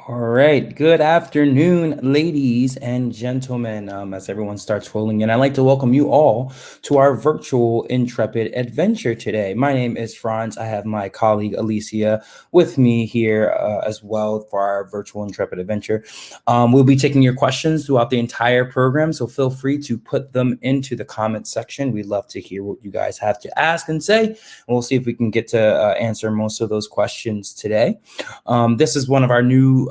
All right. Good afternoon, ladies and gentlemen. As everyone starts rolling in, I'd like to welcome you all to our virtual Intrepid adventure today. My name is Franz. I have my colleague Alicia with me here as well for our virtual Intrepid adventure. We'll be taking your questions throughout the entire program, so feel free to put them into the comment section. We'd love to hear what you guys have to ask and say, and we'll see if we can get to answer most of those questions today. This is one of our new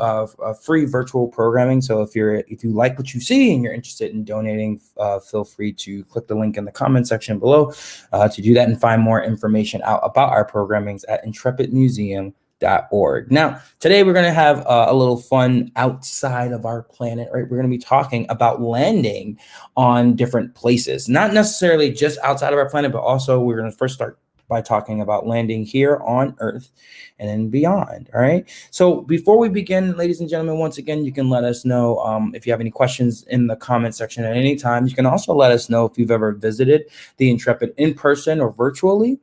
free virtual programming. So if you like what you see and you're interested in donating, feel free to click the link in the comment section below to do that and find more information out about our programmings at intrepidmuseum.org. Now, today we're going to have a little fun outside of our planet, right? We're going to be talking about landing on different places, not necessarily just outside of our planet, but also we're going to first start by talking about landing here on Earth and then beyond. All right. So before we begin, ladies and gentlemen, once again, you can let us know if you have any questions in the comment section at any time. You can also let us know if you've ever visited the Intrepid in person or virtually.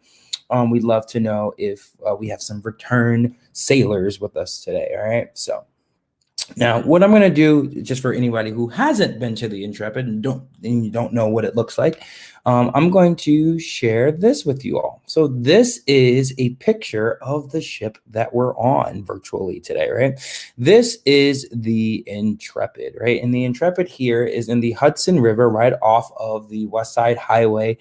We'd love to know if we have some return sailors with us today. All right. So now, what I'm going to do, just for anybody who hasn't been to the Intrepid and you don't know what it looks like, I'm going to share this with you all. So this is a picture of the ship that we're on virtually today, right? This is the Intrepid, right? And the Intrepid here is in the Hudson River, right off of the West Side Highway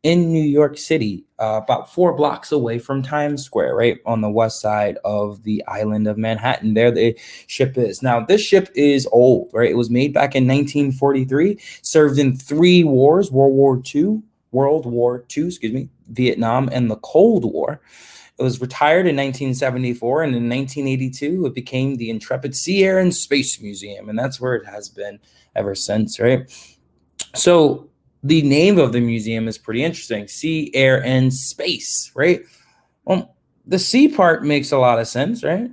in New York City, about 4 blocks away from Times Square, right on the west side of the island of Manhattan. There the ship is. Now, this ship is old, right? It was made back in 1943, served in 3 wars, World War II, Vietnam, and the Cold War. It was retired in 1974, and in 1982, it became the Intrepid Sea, Air, and Space Museum, and that's where it has been ever since, right? So the name of the museum is pretty interesting. Sea, Air, and Space, right? Well, the sea part makes a lot of sense, right?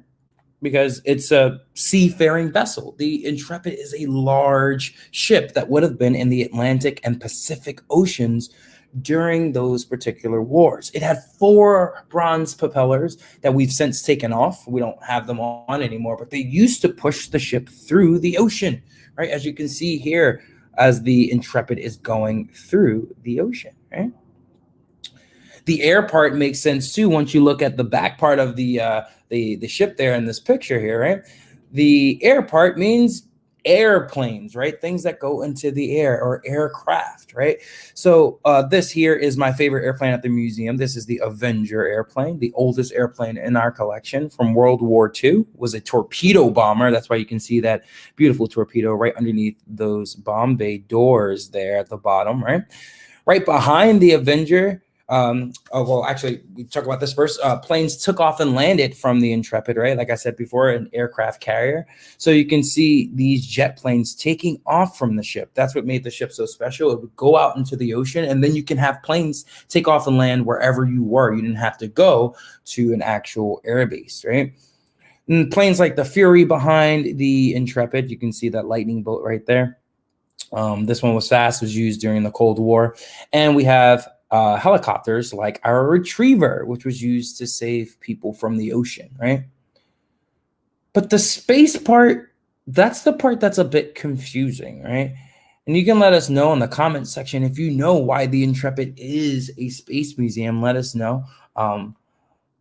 Because it's a seafaring vessel. The Intrepid is a large ship that would have been in the Atlantic and Pacific Oceans during those particular wars. It had 4 bronze propellers that we've since taken off. We don't have them on anymore, but they used to push the ship through the ocean, right? As you can see here, as the Intrepid is going through the ocean, right? The air part makes sense too once you look at the back part of the ship there in this picture here, right? The air part means airplanes, right? Things that go into the air, or aircraft, right? So this here is my favorite airplane at the museum. This is the Avenger Airplane, the oldest airplane in our collection from World War II. Was a torpedo bomber. That's why you can see that beautiful torpedo right underneath those bomb bay doors there at the bottom, right? Right behind the Avenger, actually, we talk about this first. Planes took off and landed from the Intrepid, right? Like I said before, an aircraft carrier. So you can see these jet planes taking off from the ship. That's what made the ship so special. It would go out into the ocean, and then you can have planes take off and land wherever you were. You didn't have to go to an actual airbase, right? And planes like the Fury behind the Intrepid, you can see that lightning bolt right there. This one was fast, was used during the Cold War. And we have helicopters like our Retriever, which was used to save people from the ocean, right? But the space part, that's the part that's a bit confusing, right? And you can let us know in the comment section if you know why the Intrepid is a space museum. Let us know.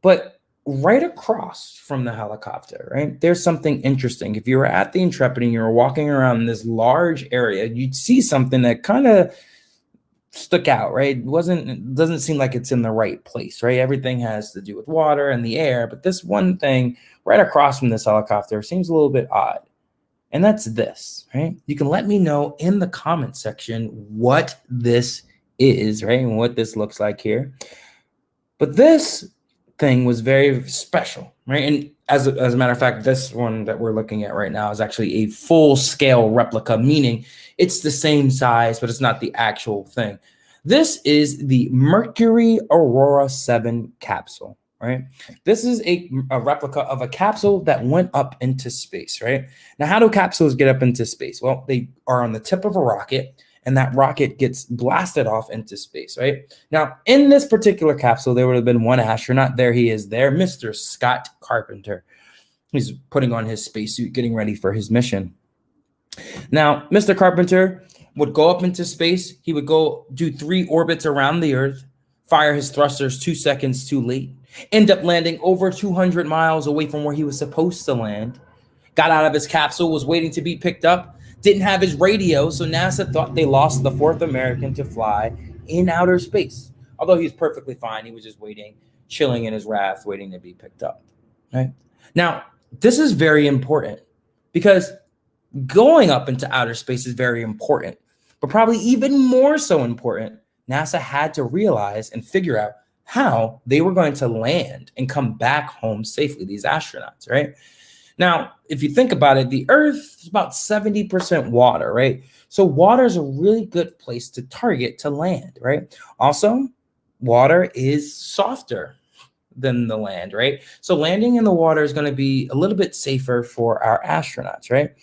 But right across from the helicopter, right, there's something interesting. If you were at the Intrepid and you were walking around this large area, you'd see something that kind of stuck out, right? It doesn't seem like it's in the right place, right? Everything has to do with water and the air, but this one thing right across from this helicopter seems a little bit odd. And that's this, right? You can let me know in the comment section what this is, right? And what this looks like here. But this thing was very special, right? And as a matter of fact, this one that we're looking at right now is actually a full-scale replica, meaning it's the same size, but it's not the actual thing. This is the Mercury Aurora 7 capsule, right? This is a replica of a capsule that went up into space, right? Now, how do capsules get up into space? Well, they are on the tip of a rocket, and that rocket gets blasted off into space, right? Now, in this particular capsule, there would have been one astronaut. There he is there, Mr. Scott Carpenter. He's putting on his spacesuit, getting ready for his mission. Now, Mr. Carpenter would go up into space. He would go do 3 orbits around the Earth, fire his thrusters 2 seconds too late, end up landing over 200 miles away from where he was supposed to land, got out of his capsule, was waiting to be picked up, didn't have his radio, so NASA thought they lost the 4th American to fly in outer space. Although he was perfectly fine, he was just waiting, chilling in his raft, waiting to be picked up. Right? Now, this is very important because going up into outer space is very important, but probably even more so important, NASA had to realize and figure out how they were going to land and come back home safely, these astronauts, right? Now, if you think about it, the Earth is about 70% water, right? So water is a really good place to target to land, right? Also, water is softer than the land, right? So landing in the water is going to be a little bit safer for our astronauts, right?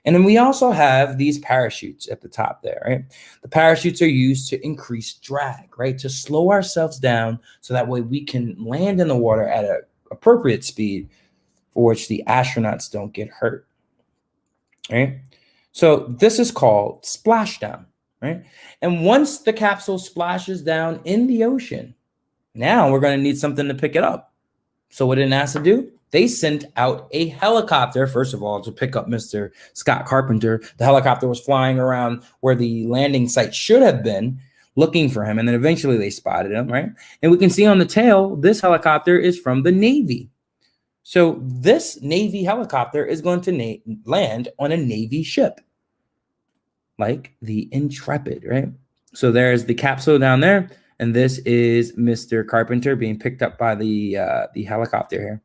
And then we also have these parachutes at the top there, right? The parachutes are used to increase drag, right? To slow ourselves down so that way we can land in the water at an appropriate speed for which the astronauts don't get hurt, right? So this is called splashdown, right? And once the capsule splashes down in the ocean, now we're going to need something to pick it up. So what did NASA do? They sent out a helicopter, first of all, to pick up Mr. Scott Carpenter. The helicopter was flying around where the landing site should have been, looking for him. And then eventually they spotted him, right? And we can see on the tail, this helicopter is from the Navy. So this Navy helicopter is going to land on a Navy ship, like the Intrepid, right? So there's the capsule down there. And this is Mr. Carpenter being picked up by the helicopter here.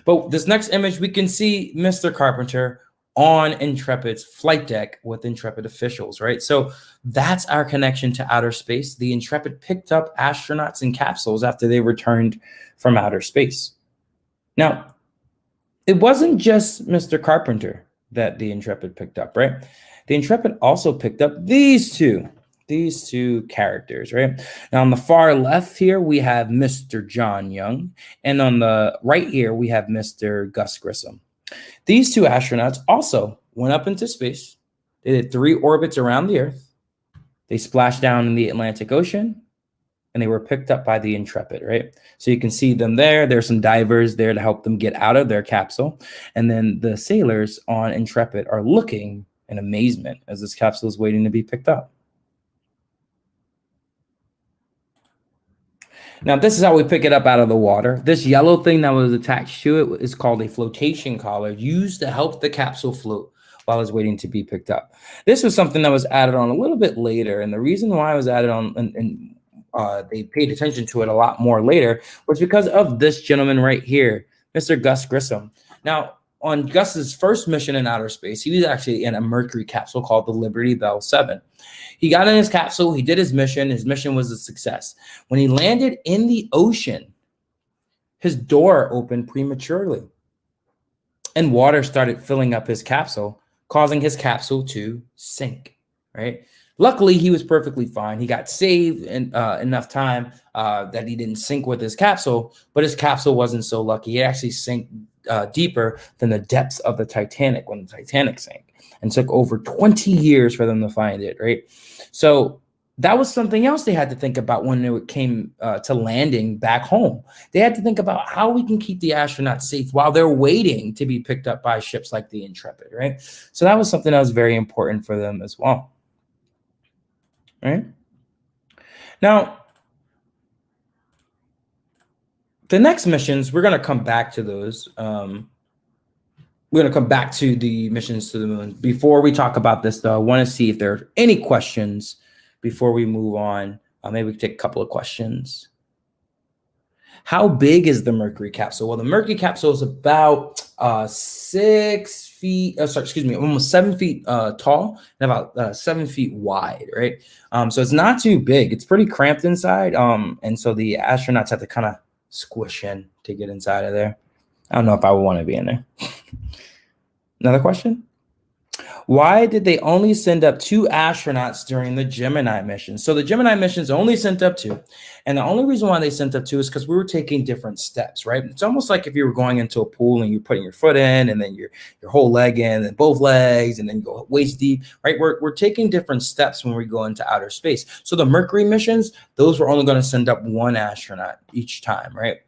But this next image, we can see Mr. Carpenter on Intrepid's flight deck with Intrepid officials, right? So that's our connection to outer space. The Intrepid picked up astronauts in capsules after they returned from outer space. Now, it wasn't just Mr. Carpenter that the Intrepid picked up, right? The Intrepid also picked up these two characters, right? Now, on the far left here, we have Mr. John Young, and on the right here, we have Mr. Gus Grissom. These 2 astronauts also went up into space. They did 3 orbits around the Earth. They splashed down in the Atlantic Ocean, and they were picked up by the Intrepid, right? So you can see them there. There's some divers there to help them get out of their capsule. And then the sailors on Intrepid are looking in amazement as this capsule is waiting to be picked up. Now, this is how we pick it up out of the water. This yellow thing that was attached to it is called a flotation collar, used to help the capsule float while it's waiting to be picked up. This was something that was added on a little bit later, and the reason why it was added on and they paid attention to it a lot more later was because of this gentleman right here, Mr. Gus Grissom. Now, on Gus's first mission in outer space, he was actually in a Mercury capsule called the Liberty Bell 7. He got in his capsule. He did his mission. His mission was a success. When he landed in the ocean, his door opened prematurely, and water started filling up his capsule, causing his capsule to sink, right? Luckily, he was perfectly fine. He got saved in enough time that he didn't sink with his capsule, but his capsule wasn't so lucky. He actually sank deeper than the depths of the Titanic when the Titanic sank, and took over 20 years for them to find it, right? So that was something else they had to think about when it came to landing back home. They had to think about how we can keep the astronauts safe while they're waiting to be picked up by ships like the Intrepid, right? So that was something that was very important for them as well, right? Now, the next missions, we're going to come back to those. We're going to come back to the missions to the moon. Before we talk about this, though, I want to see if there are any questions before we move on. Maybe we can take a couple of questions. How big is the Mercury capsule? Well, the Mercury capsule is about 6 feet, almost 7 feet tall and about 7 feet wide, right? So it's not too big. It's pretty cramped inside. And so the astronauts have to kind of squish in to get inside of there. I don't know if I would want to be in there. Another question? Why did they only send up 2 astronauts during the Gemini mission? So the Gemini missions only sent up 2. And the only reason why they sent up 2 is because we were taking different steps, right? It's almost like if you were going into a pool and you're putting your foot in and then your whole leg in and both legs and then you go waist deep, right? We're taking different steps when we go into outer space. So the Mercury missions, those were only going to send up 1 astronaut each time, right?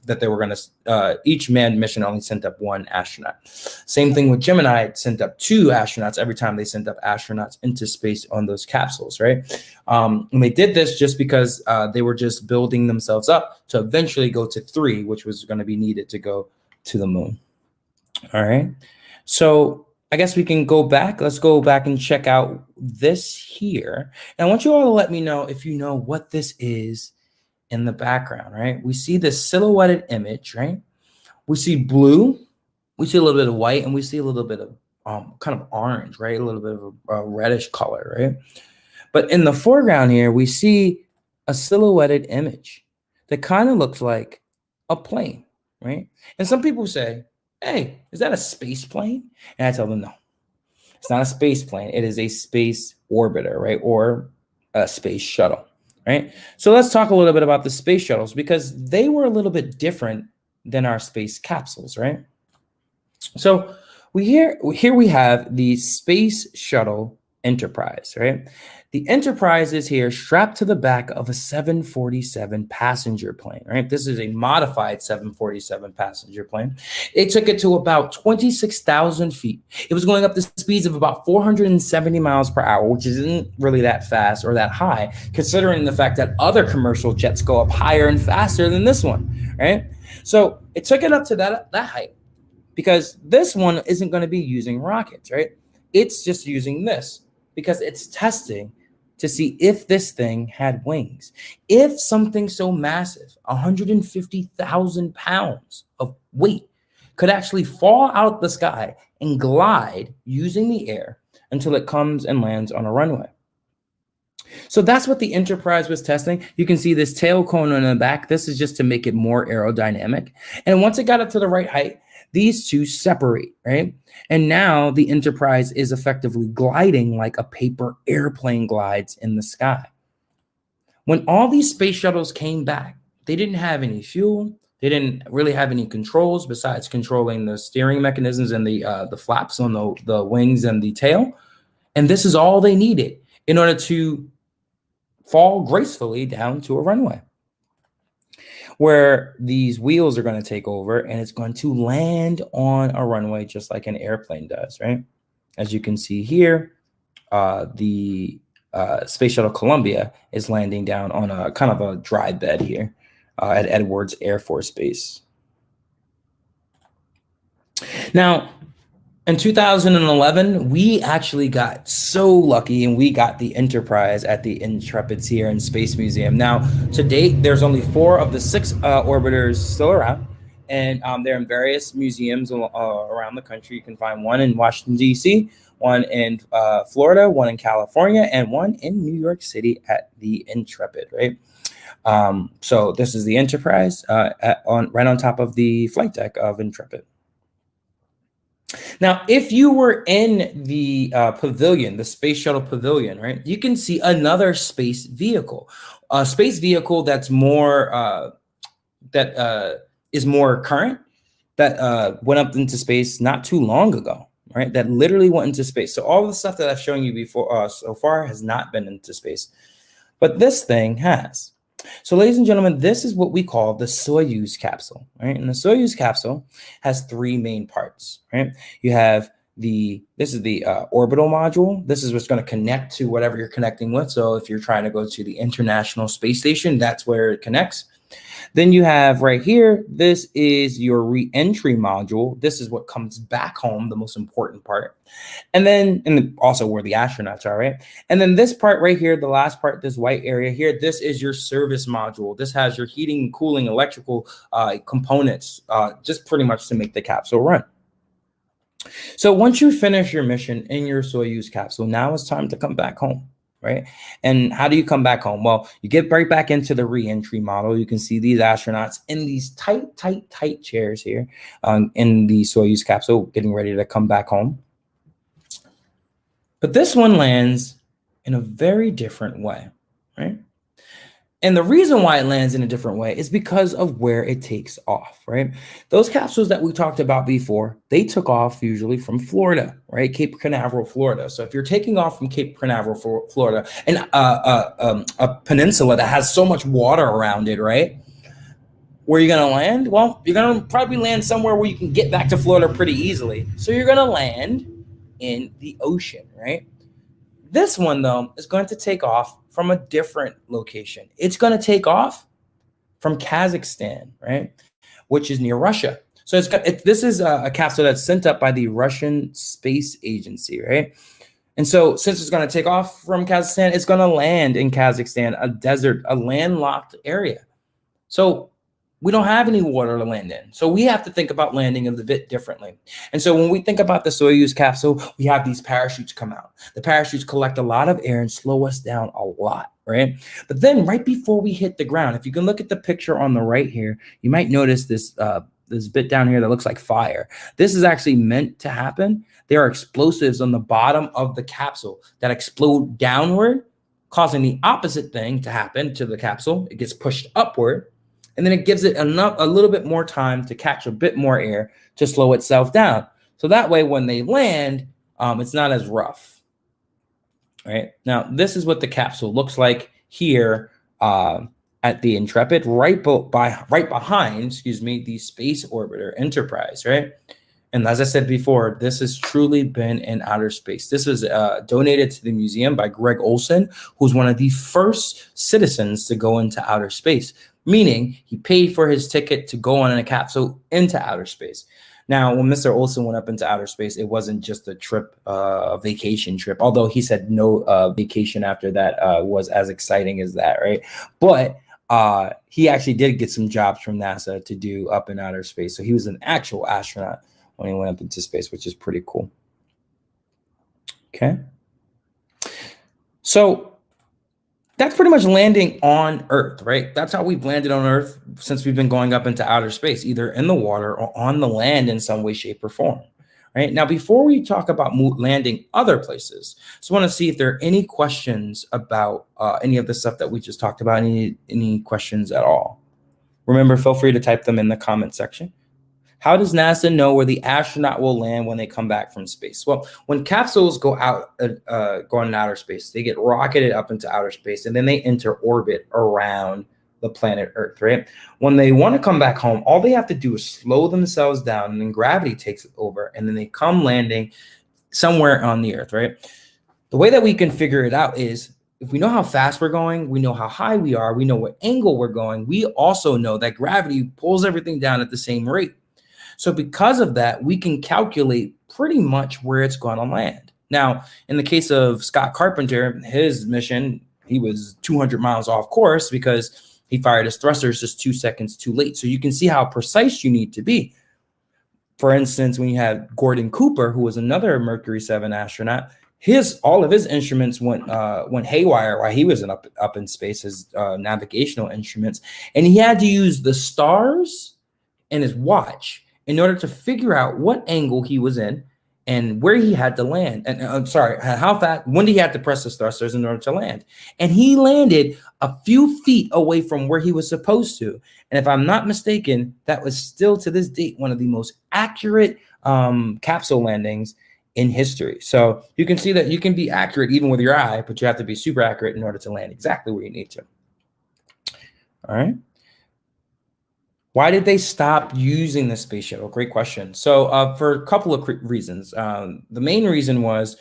That they were going to, each manned mission only sent up 1 astronaut. Same thing with Gemini, it sent up 2 astronauts every time they sent up astronauts into space on those capsules, right? And they did this just because they were just building themselves up to eventually go to 3, which was going to be needed to go to the moon. All right. So I guess we can go back. Let's go back and check out this here. And I want you all to let me know if you know what this is in the background, right? We see this silhouetted image, right? We see blue, we see a little bit of white, and we see a little bit of kind of orange, right? A little bit of a reddish color, right? But in the foreground here, we see a silhouetted image that kind of looks like a plane, right? And some people say, hey, is that a space plane? And I tell them, no, it's not a space plane. It is a space orbiter, right? Or a space shuttle, right? So let's talk a little bit about the space shuttles because they were a little bit different than our space capsules, right? So here we have the Space Shuttle Enterprise, right? The Enterprise is here strapped to the back of a 747 passenger plane, right? This is a modified 747 passenger plane. It took it to about 26,000 feet. It was going up to speeds of about 470 miles per hour, which isn't really that fast or that high, considering the fact that other commercial jets go up higher and faster than this one, right? So it took it up to that height because this one isn't going to be using rockets, right? It's just using this because it's testing to see if this thing had wings. If something so massive, 150,000 pounds of weight, could actually fall out the sky and glide using the air until it comes and lands on a runway. So that's what the Enterprise was testing. You can see this tail cone on the back. This is just to make it more aerodynamic. And once it got up to the right height, these two separate, right? And now the Enterprise is effectively gliding like a paper airplane glides in the sky. When all these space shuttles came back, they didn't have any fuel. They didn't really have any controls besides controlling the steering mechanisms and the flaps on the wings and the tail. And this is all they needed in order to fall gracefully down to a runway where these wheels are going to take over and it's going to land on a runway just like an airplane does, right? As you can see here, the Space Shuttle Columbia is landing down on a kind of a dry bed here at Edwards Air Force Base. Now, in 2011, we actually got so lucky and we got the Enterprise at the Intrepid Sea and Space Museum. Now, to date, there's only 4 of the 6 orbiters still around, and they're in various museums around the country. You can find one in Washington, D.C., one in Florida, one in California, and one in New York City at the Intrepid, right? So this is the Enterprise right on top of the flight deck of Intrepid. Now, if you were in the pavilion, the Space Shuttle Pavilion, right, you can see another space vehicle, a space vehicle that's more is more current, that went up into space not too long ago, right? That literally went into space. So all the stuff that I've shown you before so far has not been into space, but this thing has. So, ladies and gentlemen, this is what we call the Soyuz capsule, right? And the Soyuz capsule has 3 main parts, right? You have this is the orbital module. This is what's going to connect to whatever you're connecting with. So if you're trying to go to the International Space Station, that's where it connects. Then you have right here, this is your re-entry module. This is what comes back home, the most important part. And also where the astronauts are, right? And then this part right here, the last part, this white area here, this is your service module. This has your heating, cooling, electrical components, just pretty much to make the capsule run. So once you finish your mission in your Soyuz capsule, now it's time to come back home. Right? And how do you come back home? Well, you get right back into the re-entry model. You can see these astronauts in these tight chairs here in the Soyuz capsule getting ready to come back home. But this one lands in a very different way, right? And the reason why it lands in a different way is because of where it takes off, right? Those capsules that we talked about before, they took off usually from Florida, right? Cape Canaveral, Florida. So if you're taking off from Cape Canaveral, Florida, and a peninsula that has so much water around it, right? Where you're going to land? Well, you're going to probably land somewhere where you can get back to Florida pretty easily. So you're going to land in the ocean, right? This one, though, is going to take off from a different location. It's going to take off from Kazakhstan, right, which is near Russia. So this is a capsule that's sent up by the Russian Space Agency, right? And so since it's going to take off from Kazakhstan, it's going to land in Kazakhstan, a desert, a landlocked area. So we don't have any water to land in. So we have to think about landing a bit differently. And so when we think about the Soyuz capsule, we have these parachutes come out. The parachutes collect a lot of air and slow us down a lot, right? But then right before we hit the ground, if you can look at the picture on the right here, you might notice this bit down here that looks like fire. This is actually meant to happen. There are explosives on the bottom of the capsule that explode downward, causing the opposite thing to happen to the capsule. It gets pushed upward. And then it gives it a little bit more time to catch a bit more air to slow itself down. So that way, when they land, it's not as rough. Right now, this is what the capsule looks like here at the Intrepid, right behind, the space orbiter Enterprise, right? And as I said before, this has truly been in outer space. This was donated to the museum by Greg Olson, who's one of the first citizens to go into outer space, meaning he paid for his ticket to go on a capsule into outer space. Now, when Mr. Olson went up into outer space, it wasn't just a trip, a vacation trip, although he said no vacation after that was as exciting as that, right? But he actually did get some jobs from NASA to do up in outer space. So he was an actual astronaut when he went up into space, which is pretty cool. Okay. So that's pretty much landing on Earth, right? That's how we've landed on Earth since we've been going up into outer space, either in the water or on the land in some way, shape, or form, right? Now, before we talk about landing other places, I just want to see if there are any questions about any of the stuff that we just talked about, any questions at all. Remember, feel free to type them in the comment section. How does NASA know where the astronaut will land when they come back from space? Well, when capsules go into outer space, they get rocketed up into outer space, and then they enter orbit around the planet Earth, right? When they want to come back home, all they have to do is slow themselves down, and then gravity takes over, and then they come landing somewhere on the Earth, right? The way that we can figure it out is if we know how fast we're going, we know how high we are, we know what angle we're going, we also know that gravity pulls everything down at the same rate. So because of that, we can calculate pretty much where it's going to land. Now, in the case of Scott Carpenter, his mission, he was 200 miles off course because he fired his thrusters just 2 seconds too late. So you can see how precise you need to be. For instance, when you had Gordon Cooper, who was another Mercury 7 astronaut, all of his instruments went haywire while he was up in space, his navigational instruments, and he had to use the stars and his watch in order to figure out what angle he was in and where he had to land. And how fast, when he had to press his thrusters in order to land. And he landed a few feet away from where he was supposed to. And if I'm not mistaken, that was still to this date one of the most accurate capsule landings in history. So you can see that you can be accurate even with your eye, but you have to be super accurate in order to land exactly where you need to. All right. Why did they stop using the space shuttle? Great question. So for a couple of reasons. The main reason was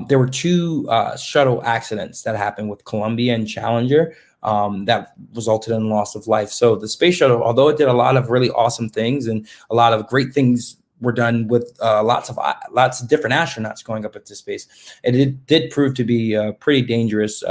there were two shuttle accidents that happened with Columbia and Challenger that resulted in loss of life. So the space shuttle, although it did a lot of really awesome things and a lot of great things were done with lots of different astronauts going up into space, it did prove to be a pretty dangerous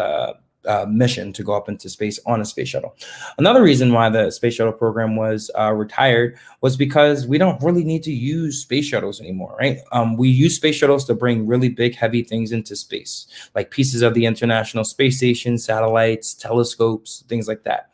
mission to go up into space on a space shuttle. Another reason why the space shuttle program was retired was because we don't really need to use space shuttles anymore, right? We use space shuttles to bring really big, heavy things into space, like pieces of the International Space Station, satellites, telescopes, things like that.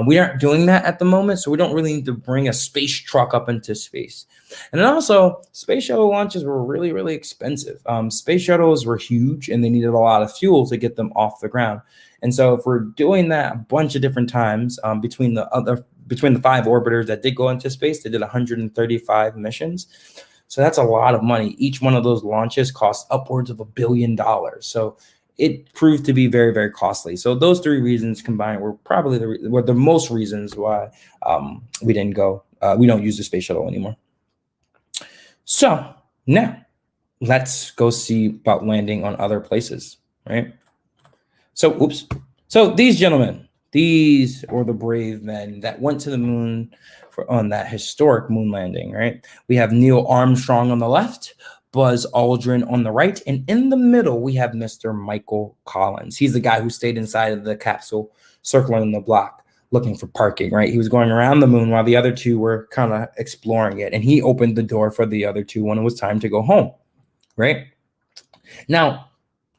We aren't doing that at the moment, so we don't really need to bring a space truck up into space. And then also, space shuttle launches were really, really expensive. Space shuttles were huge, and they needed a lot of fuel to get them off the ground. And so if we're doing that a bunch of different times between the 5 orbiters that did go into space, they did 135 missions. So that's a lot of money. Each one of those launches cost upwards of $1 billion. So it proved to be very, very costly. So those 3 reasons combined were probably the most reasons why we didn't go. We don't use the space shuttle anymore. So now let's go see about landing on other places, right? So, So these gentlemen, these were the brave men that went to the moon on that historic moon landing, right? We have Neil Armstrong on the left, Buzz Aldrin on the right, and in the middle, we have Mr. Michael Collins. He's the guy who stayed inside of the capsule, circling the block, looking for parking, right? He was going around the moon while the other 2 were kind of exploring it, and he opened the door for the other 2 when it was time to go home, right? Now,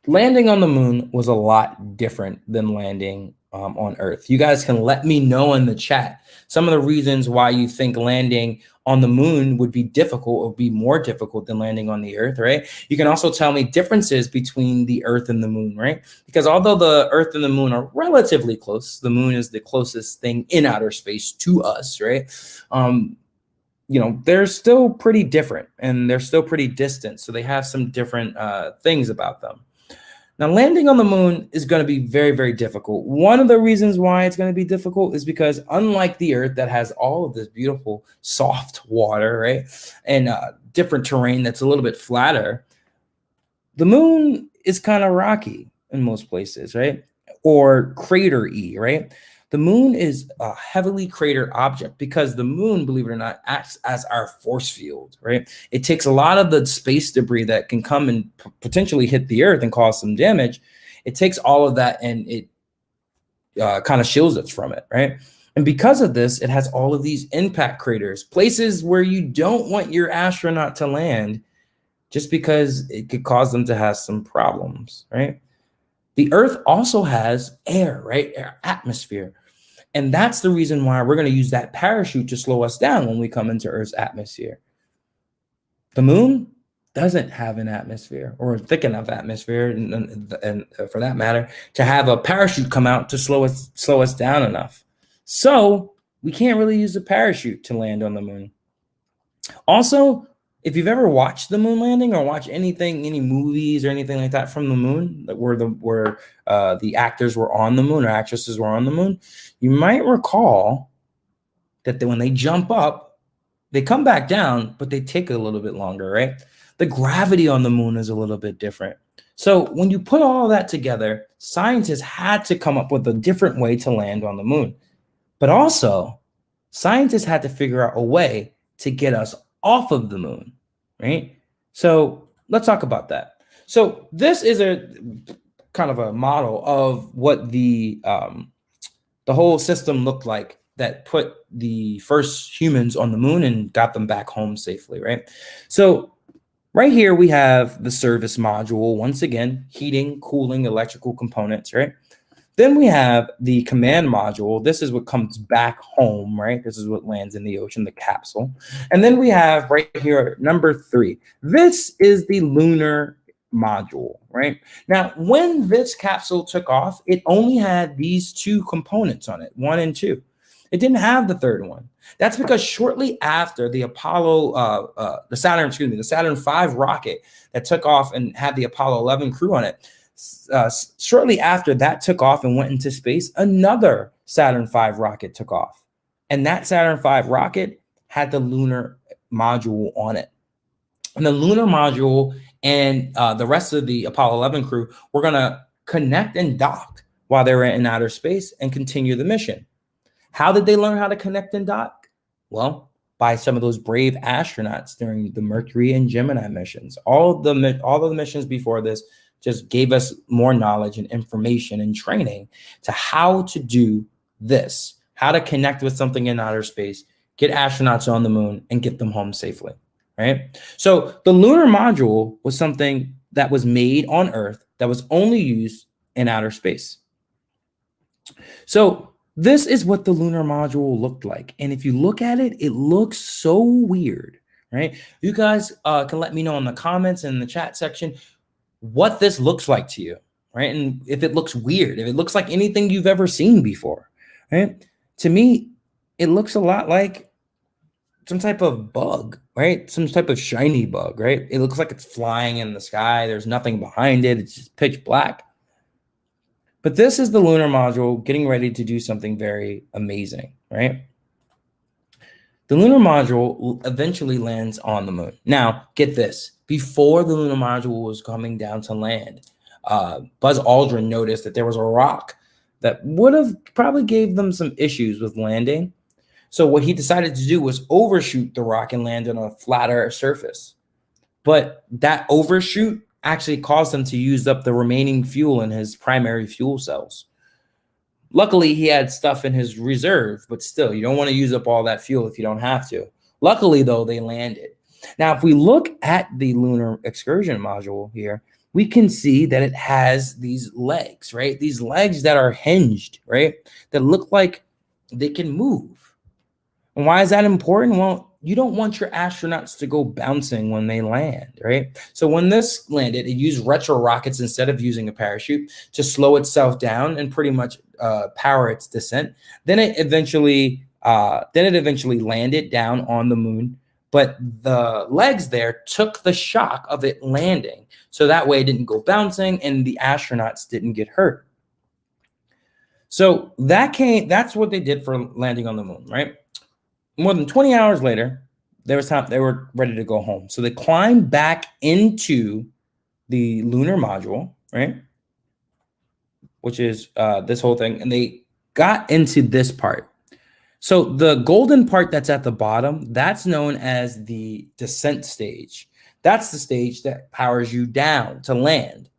landing on the moon was a lot different than landing on Earth. You guys can let me know in the chat some of the reasons why you think landing on the moon would be difficult or be more difficult than landing on the Earth, right? You can also tell me differences between the Earth and the moon, right? Because although the Earth and the moon are relatively close, the moon is the closest thing in outer space to us, right? They're still pretty different and they're still pretty distant. So they have some different things about them. Now, landing on the moon is going to be very, very difficult. One of the reasons why it's going to be difficult is because unlike the Earth that has all of this beautiful soft water, right, and different terrain that's a little bit flatter, the moon is kind of rocky in most places, right, or crater-y, right? The moon is a heavily cratered object because the moon, believe it or not, acts as our force field, right? It takes a lot of the space debris that can come and potentially hit the Earth and cause some damage. It takes all of that and it kind of shields us from it, right? And because of this, it has all of these impact craters, places where you don't want your astronaut to land just because it could cause them to have some problems, right? The Earth also has air, right? Air, atmosphere. And that's the reason why we're going to use that parachute to slow us down when we come into Earth's atmosphere. The moon doesn't have an atmosphere or thick enough atmosphere, and for that matter, to have a parachute come out to slow us down enough. So we can't really use a parachute to land on the moon. Also, if you've ever watched the moon landing or watched any movies or anything like that from the moon, where the actors were on the moon or actresses were on the moon, you might recall that when they jump up, they come back down, but they take a little bit longer, right? The gravity on the moon is a little bit different. So when you put all that together, scientists had to come up with a different way to land on the moon. But also, scientists had to figure out a way to get us off of the moon, right? So let's talk about that. So this is a kind of a model of what the whole system looked like that put the first humans on the moon and got them back home safely, right? So right here we have the service module, once again, heating, cooling, electrical components, right? Then we have the command module. This is what comes back home, right? This is what lands in the ocean, the capsule. And then we have right here, number 3. This is the lunar module, right? Now, when this capsule took off, it only had these 2 components on it, 1 and 2. It didn't have the third one. That's because shortly after the the Saturn V rocket that took off and had the Apollo 11 crew on it, shortly after that took off and went into space, another Saturn V rocket took off. And that Saturn V rocket had the lunar module on it. And the lunar module and the rest of the Apollo 11 crew were going to connect and dock while they were in outer space and continue the mission. How did they learn how to connect and dock? Well, by some of those brave astronauts during the Mercury and Gemini missions. All of the missions before this just gave us more knowledge and information and training to how to do this, how to connect with something in outer space, get astronauts on the moon, and get them home safely, right? So the lunar module was something that was made on Earth that was only used in outer space. So this is what the lunar module looked like. And if you look at it, it looks so weird, right? You guys can let me know in the comments and in the chat section what this looks like to you, right? And if it looks weird, if it looks like anything you've ever seen before, right? To me, it looks a lot like some type of bug, right? Some type of shiny bug, right? It looks like it's flying in the sky. There's nothing behind it. It's just pitch black. But this is the lunar module getting ready to do something very amazing, right? The lunar module eventually lands on the moon. Now, get this. Before the lunar module was coming down to land, Buzz Aldrin noticed that there was a rock that would have probably gave them some issues with landing. So what he decided to do was overshoot the rock and land on a flatter surface. But that overshoot actually caused him to use up the remaining fuel in his primary fuel cells. Luckily, he had stuff in his reserve, but still, you don't want to use up all that fuel if you don't have to. Luckily, though, they landed. Now, if we look at the lunar excursion module here, we can see that it has these legs, right? These legs that are hinged, right? That look like they can move. And why is that important? Well, you don't want your astronauts to go bouncing when they land, right? So when this landed, it used retro rockets instead of using a parachute to slow itself down and pretty much power its descent. Then it eventually landed down on the moon, but the legs there took the shock of it landing, so that way it didn't go bouncing and the astronauts didn't get hurt. So that's what they did for landing on the moon, right? More than 20 hours later, they were ready to go home. So they climbed back into the lunar module, right? Which is this whole thing. And they got into this part. So the golden part that's at the bottom, that's known as the descent stage. That's the stage that powers you down to land.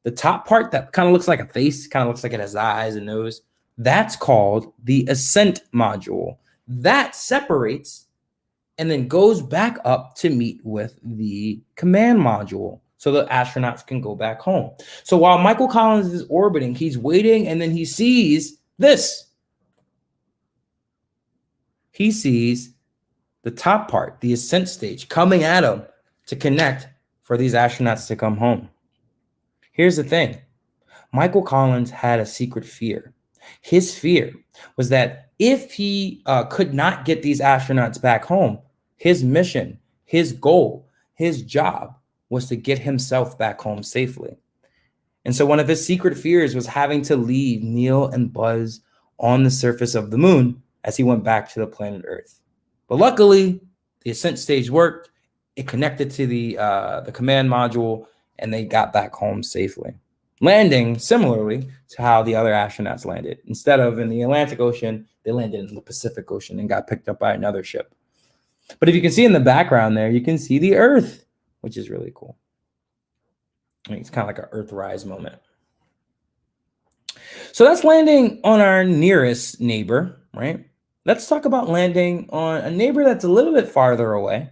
The top part that kind of looks like a face, kind of looks like it has eyes and nose, that's called the Ascent Module. That separates and then goes back up to meet with the command module so the astronauts can go back home. So while Michael Collins is orbiting, he's waiting, and then he sees this. He sees the top part, the ascent stage, coming at him to connect for these astronauts to come home. Here's the thing. Michael Collins had a secret fear. His fear was that if he could not get these astronauts back home, his mission, his goal, his job was to get himself back home safely. And so one of his secret fears was having to leave Neil and Buzz on the surface of the moon as he went back to the planet Earth. But luckily, the ascent stage worked. It connected to the command module, and they got back home safely, landing similarly to how the other astronauts landed. Instead of in the Atlantic Ocean, they landed in the Pacific Ocean and got picked up by another ship. But if you can see in the background there, you can see the Earth, which is really cool. I mean, it's kind of like an Earthrise moment. So that's landing on our nearest neighbor, right? Let's talk about landing on a neighbor that's a little bit farther away.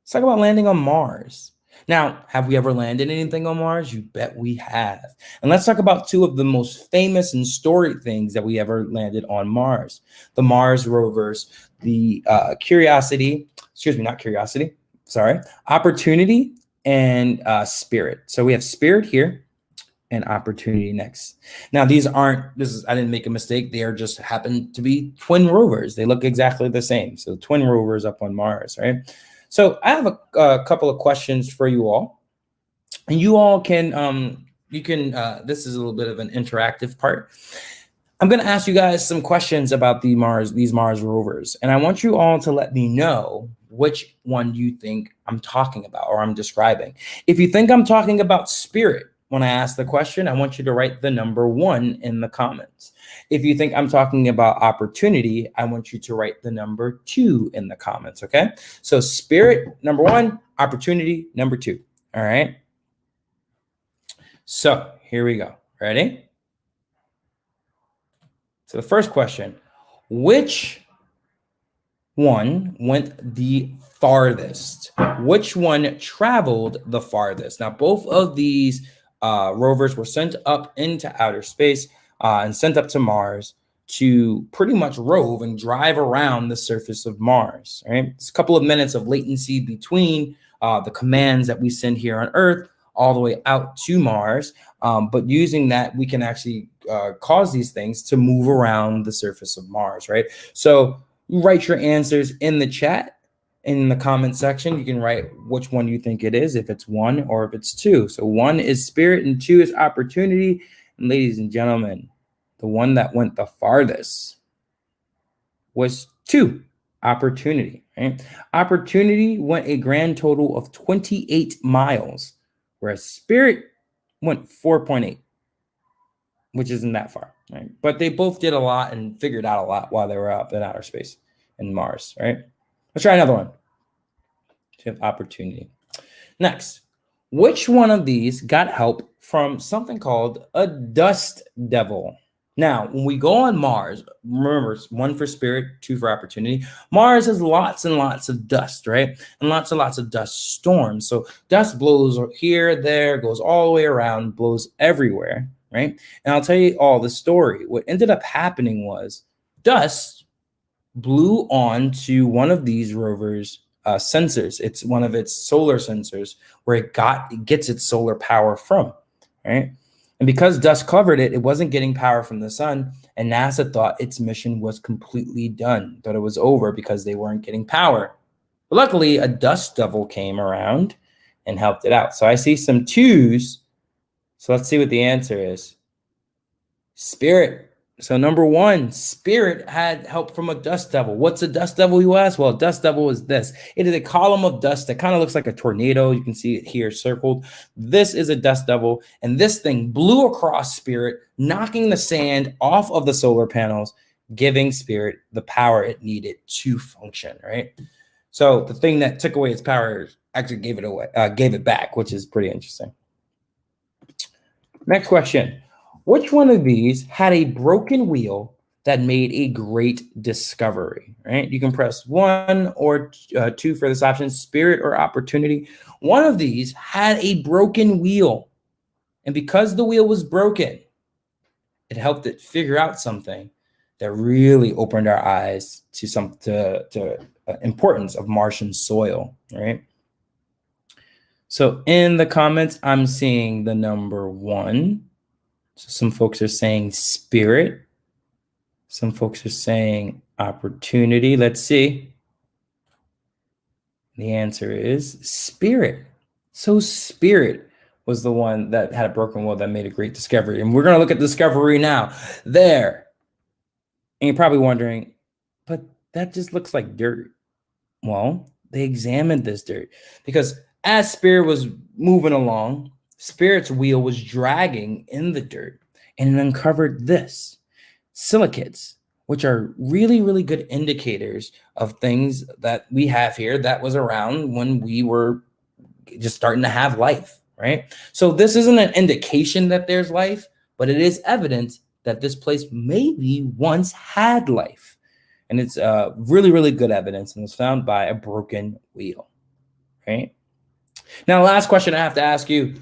Let's talk about landing on Mars. Now, have we ever landed anything on Mars? You bet we have. And let's talk about two of the most famous and storied things that we ever landed on Mars. The Mars Rovers, the Opportunity and Spirit. So we have Spirit here and Opportunity next. Now, I didn't make a mistake. They are just happen to be twin rovers. They look exactly the same. So twin rovers up on Mars, right? So I have a couple of questions for you all, and you all can, this is a little bit of an interactive part. I'm going to ask you guys some questions about these Mars rovers, and I want you all to let me know which one you think I'm talking about or I'm describing. If you think I'm talking about Spirit when I ask the question, I want you to write the number 1 in the comments. If you think I'm talking about Opportunity, I want you to write the number 2 in the comments, okay? So Spirit, number 1, Opportunity, number 2, all right? So here we go. Ready? So the first question, which one went the farthest? Which one traveled the farthest? Now, both of these rovers were sent up into outer space and sent up to Mars to pretty much rove and drive around the surface of Mars. Right? It's a couple of minutes of latency between the commands that we send here on Earth all the way out to Mars. But using that, we can actually cause these things to move around the surface of Mars, right? So write your answers in the chat, in the comment section. You can write which one you think it is, if it's 1 or if it's 2. So 1 is spirit and 2 is opportunity. And ladies and gentlemen, the one that went the farthest was 2, opportunity, right? Opportunity went a grand total of 28 miles, whereas spirit went 4.8, which isn't that far, right? But they both did a lot and figured out a lot while they were up in outer space in Mars, right? Let's try another one. To have opportunity. Next, which one of these got help from something called a dust devil? Now, when we go on Mars, remember, it's 1 for spirit, 2 for opportunity. Mars has lots and lots of dust, right? And lots of dust storms. So dust blows here, there, goes all the way around, blows everywhere, right? And I'll tell you all the story. What ended up happening was dust blew onto one of these rovers' sensors. It's one of its solar sensors where it gets its solar power from, right? And because dust covered it, it wasn't getting power from the sun. And NASA thought its mission was completely done, thought it was over because they weren't getting power. But luckily, a dust devil came around and helped it out. So I see some 2s. So let's see what the answer is. Spirit. So number 1, spirit had help from a dust devil. What's a dust devil, you ask? Well, a dust devil is this. It is a column of dust that kind of looks like a tornado. You can see it here circled. This is a dust devil, and this thing blew across spirit, knocking the sand off of the solar panels, giving spirit the power it needed to function, right? So the thing that took away its power actually gave it back, which is pretty interesting. Next question. Which one of these had a broken wheel that made a great discovery, right? You can press 1 or 2 for this option, spirit or opportunity. One of these had a broken wheel. And because the wheel was broken, it helped it figure out something that really opened our eyes to importance of Martian soil, right? So in the comments, I'm seeing the number 1. So some folks are saying spirit. Some folks are saying opportunity. Let's see. The answer is spirit. So spirit was the one that had a broken wheel that made a great discovery. And we're going to look at discovery now. There. And you're probably wondering, but that just looks like dirt. Well, they examined this dirt because as spirit was moving along, spirit's wheel was dragging in the dirt, and it uncovered this silicates, which are really, really good indicators of things that we have here that was around when we were just starting to have life, right? So this isn't an indication that there's life, but it is evidence that this place maybe once had life. And it's really, really good evidence, and was found by a broken wheel, right? Now, last question I have to ask you,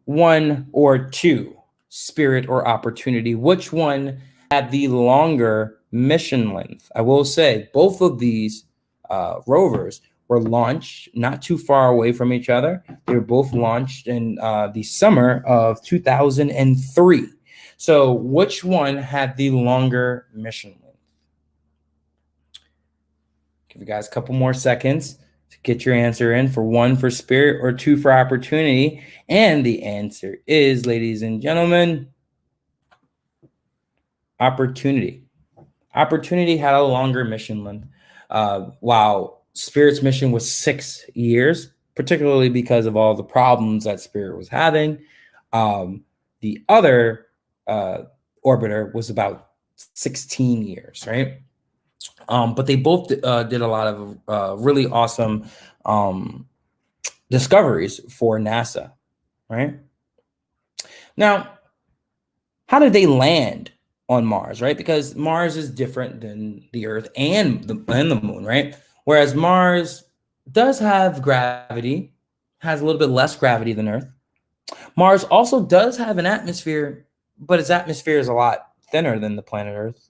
1 or 2, spirit or opportunity, which one had the longer mission length? I will say both of these rovers were launched not too far away from each other. They were both launched in the summer of 2003. So which one had the longer mission length? Give you guys a couple more seconds to get your answer in for 1 for spirit or 2 for opportunity. And the answer is, ladies and gentlemen, opportunity. Opportunity had a longer mission length, while Spirit's mission was 6 years, particularly because of all the problems that Spirit was having. The other orbiter was about 16 years, right? But they both did a lot of really awesome discoveries for NASA, right? Now, how did they land on Mars, right? Because Mars is different than the Earth and the Moon, right? Whereas Mars does have gravity, has a little bit less gravity than Earth. Mars also does have an atmosphere, but its atmosphere is a lot thinner than the planet Earth.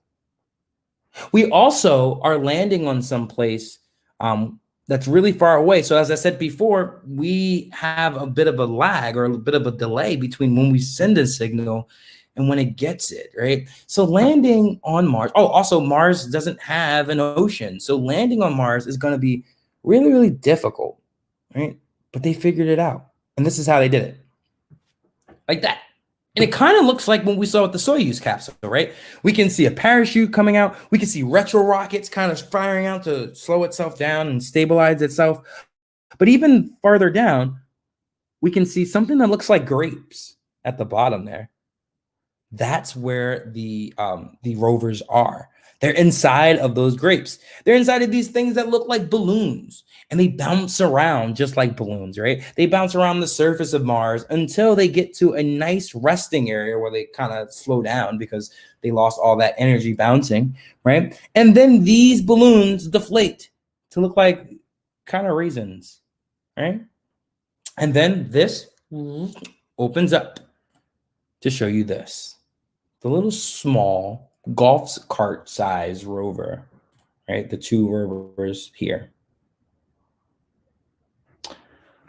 We also are landing on some place that's really far away. So as I said before, we have a bit of a lag or a bit of a delay between when we send a signal and when it gets it, right? So landing on Mars, oh, also Mars doesn't have an ocean. So landing on Mars is going to be really, really difficult, right? But they figured it out. And this is how they did it. Like that. And it kind of looks like when we saw with the Soyuz capsule, right? We can see a parachute coming out. We can see retro rockets kind of firing out to slow itself down and stabilize itself. But even farther down, we can see something that looks like grapes at the bottom there. That's where the rovers are. They're inside of those grapes. They're inside of these things that look like balloons, and they bounce around just like balloons, right? They bounce around the surface of Mars until they get to a nice resting area where they kind of slow down because they lost all that energy bouncing, right? And then these balloons deflate to look like kind of raisins, right? And then this opens up to show you this. The little small golf cart size rover, right? The two rovers here.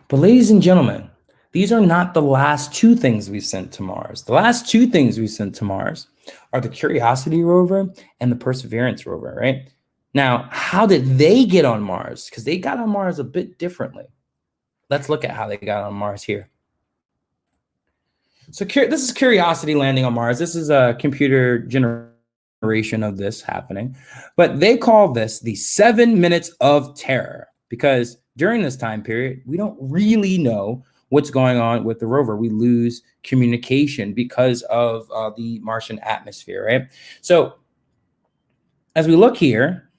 But ladies and gentlemen, these are not the last two things we sent to Mars. The last two things we sent to Mars are the Curiosity rover and the Perseverance rover, right? Now, how did they get on Mars? Because they got on Mars a bit differently. Let's look at how they got on Mars here. So this is Curiosity landing on Mars. This is a computer generation of this happening. But they call this the 7 minutes of terror because during this time period, we don't really know what's going on with the rover. We lose communication because of the Martian atmosphere, right? So as we look here,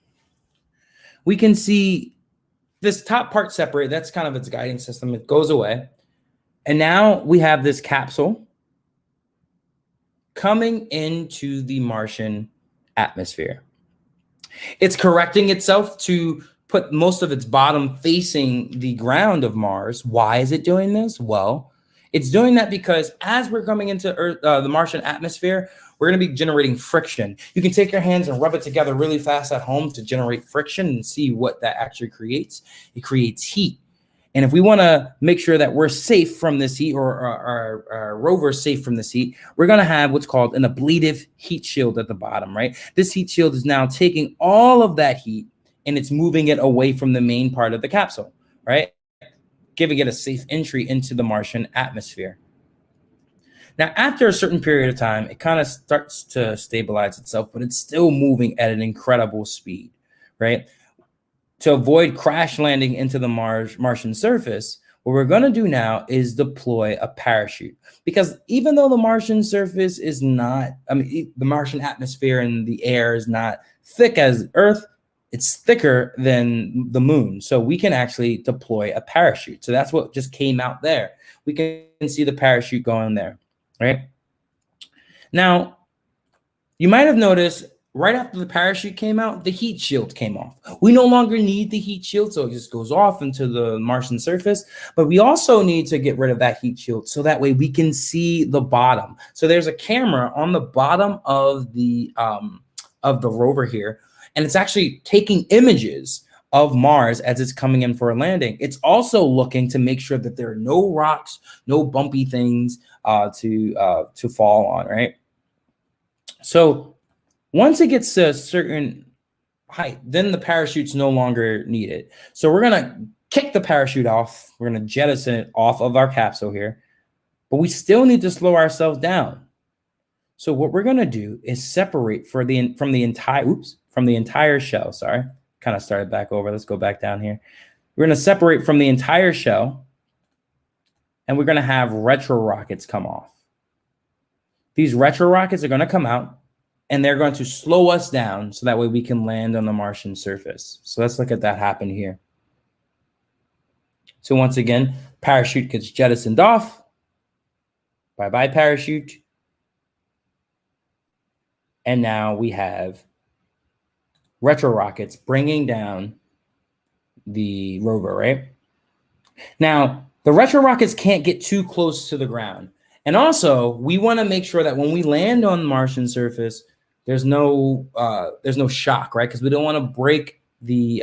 we can see this top part separate. That's kind of its guiding system. It goes away. And now we have this capsule coming into the Martian atmosphere. It's correcting itself to put most of its bottom facing the ground of Mars. Why is it doing this? Well, it's doing that because as we're coming into Earth, the Martian atmosphere, we're going to be generating friction. You can take your hands and rub it together really fast at home to generate friction and see what that actually creates. It creates heat. And if we want to make sure that we're safe from this heat or our rover is safe from this heat, we're going to have what's called an ablative heat shield at the bottom, right? This heat shield is now taking all of that heat and it's moving it away from the main part of the capsule, right? Giving it a safe entry into the Martian atmosphere. Now, after a certain period of time, it kind of starts to stabilize itself, but it's still moving at an incredible speed, right? To avoid crash landing into the Martian surface, what we're going to do now is deploy a parachute. Because even though the Martian surface is not, the Martian atmosphere and the air is not thick as Earth, it's thicker than the moon. So we can actually deploy a parachute. So that's what just came out there. We can see the parachute going there, right? Now, you might have noticed right after the parachute came out, the heat shield came off. We no longer need the heat shield, so it just goes off into the Martian surface. But we also need to get rid of that heat shield so that way we can see the bottom. So there's a camera on the bottom of the rover here, and it's actually taking images of Mars as it's coming in for a landing. It's also looking to make sure that there are no rocks, no bumpy things to fall on, right? So once it gets to a certain height, then the parachute's no longer needed. So we're going to kick the parachute off. We're going to jettison it off of our capsule here. But we still need to slow ourselves down. So what we're going to do is separate from the entire shell. Sorry, kind of started back over. Let's go back down here. We're going to separate from the entire shell. And we're going to have retro rockets come off. These retro rockets are going to come out. And they're going to slow us down so that way we can land on the Martian surface. So let's look at that happen here. So once again, parachute gets jettisoned off. Bye-bye parachute. And now we have retro rockets bringing down the rover, right? Now, the retro rockets can't get too close to the ground. And also, we want to make sure that when we land on the Martian surface, there's no shock, right? Because we don't want to break the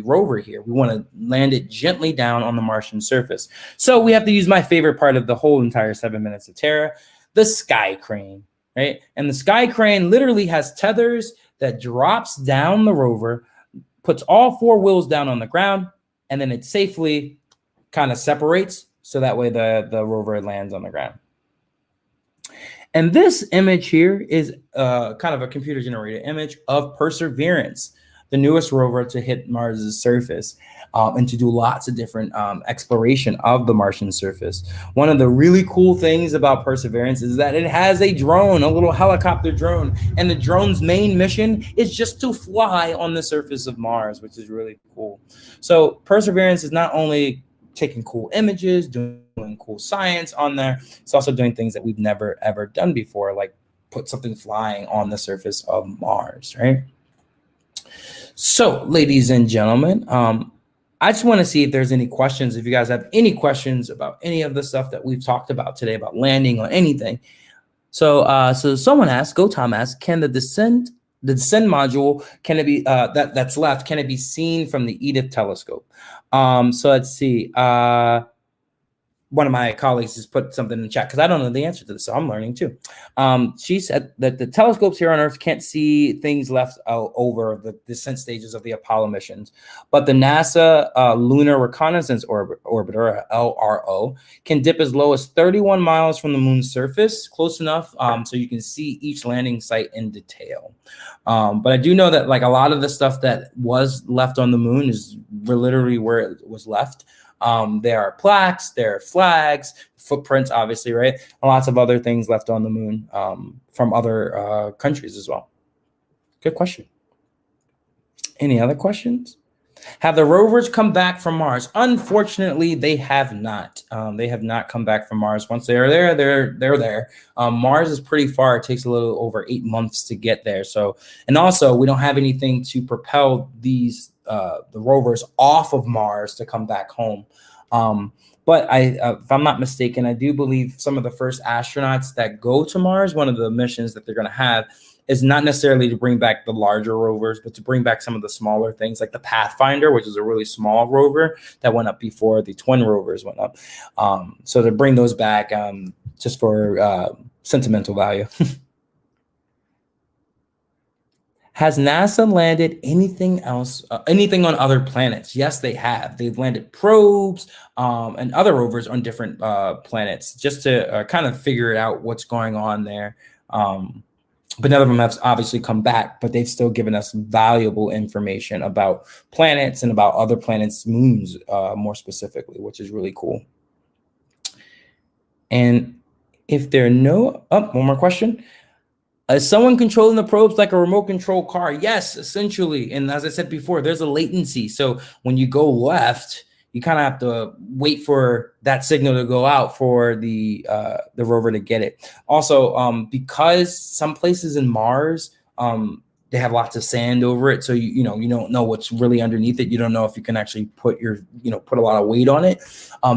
rover here. We want to land it gently down on the Martian surface. So we have to use my favorite part of the whole entire 7 minutes of Terra, the sky crane, right? And the sky crane literally has tethers that drops down the rover, puts all 4 wheels down on the ground, and then it safely kind of separates so that way the rover lands on the ground. And this image here is kind of a computer generated image of Perseverance, the newest rover to hit Mars's surface and to do lots of different exploration of the Martian surface. One of the really cool things about Perseverance is that it has a drone, a little helicopter drone, and the drone's main mission is just to fly on the surface of Mars, which is really cool. So Perseverance is not only taking cool images, doing cool science on there, it's also doing things that we've never ever done before, like put something flying on the surface of Mars, right? So, ladies and gentlemen, I just want to see if there's any questions. If you guys have any questions about any of the stuff that we've talked about today, about landing or anything. So, so someone asked, Tom asked, can the descent module, can it be that's left? Can it be seen from the Edith telescope? So let's see. One of my colleagues just put something in the chat because I don't know the answer to this, so I'm learning too. She said that the telescopes here on Earth can't see things left over the descent stages of the Apollo missions, but the NASA Lunar Reconnaissance Orbiter, LRO, can dip as low as 31 miles from the moon's surface, close enough so you can see each landing site in detail. But I do know that like a lot of the stuff that was left on the moon is literally where it was left. There are plaques, there are flags, footprints, obviously, right? And lots of other things left on the moon from other countries as well. Good question. Any other questions? Have the rovers come back from Mars? Unfortunately, they have not. They have not come back from Mars. Once they're there, they're there. Mars is pretty far. It takes a little over 8 months to get there. So, and also we don't have anything to propel these the rovers off of Mars to come back home. But if I'm not mistaken, I do believe some of the first astronauts that go to Mars, one of the missions that they're going to have is not necessarily to bring back the larger rovers, but to bring back some of the smaller things like the Pathfinder, which is a really small rover that went up before the twin rovers went up. So to bring those back just for sentimental value. Has NASA landed anything else, anything on other planets? Yes, they have. They've landed probes and other rovers on different planets just to kind of figure out what's going on there. But none of them have obviously come back, but they've still given us valuable information about planets and about other planets' moons more specifically, which is really cool. And if there are no, one more question. Is someone controlling the probes like a remote control car? Yes, essentially. And as I said before, there's a latency. So when you go left, you kind of have to wait for that signal to go out for the rover to get it. Also, because some places in Mars, they have lots of sand over it, so you don't know what's really underneath it. You don't know if you can actually put a lot of weight on it.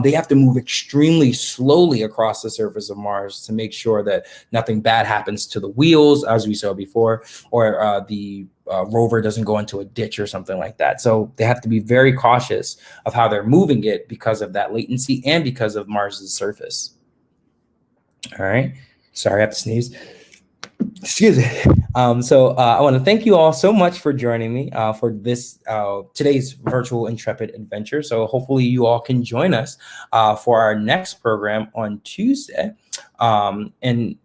They have to move extremely slowly across the surface of Mars to make sure that nothing bad happens to the wheels, as we saw before, or the rover doesn't go into a ditch or something like that. So they have to be very cautious of how they're moving it because of that latency and because of Mars's surface. All right. Sorry, I have to sneeze. Excuse me. So I want to thank you all so much for joining me for this today's virtual Intrepid adventure. So hopefully you all can join us for our next program on Tuesday. And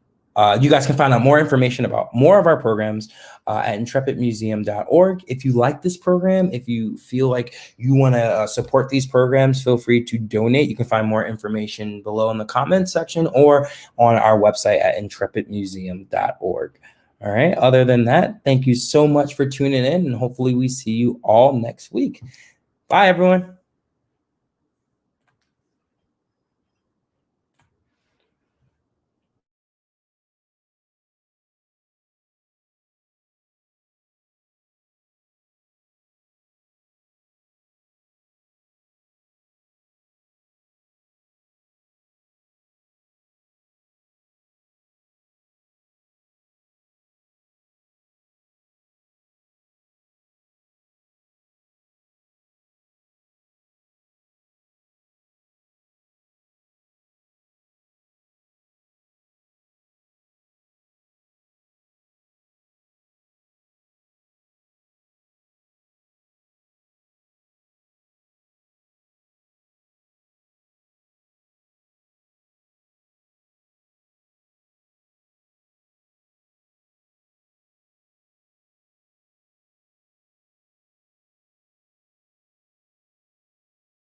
you guys can find out more information about more of our programs at intrepidmuseum.org. If you like this program, if you feel like you want to support these programs, feel free to donate. You can find more information below in the comments section or on our website at intrepidmuseum.org. All right. Other than that, thank you so much for tuning in, and hopefully we see you all next week. Bye, everyone.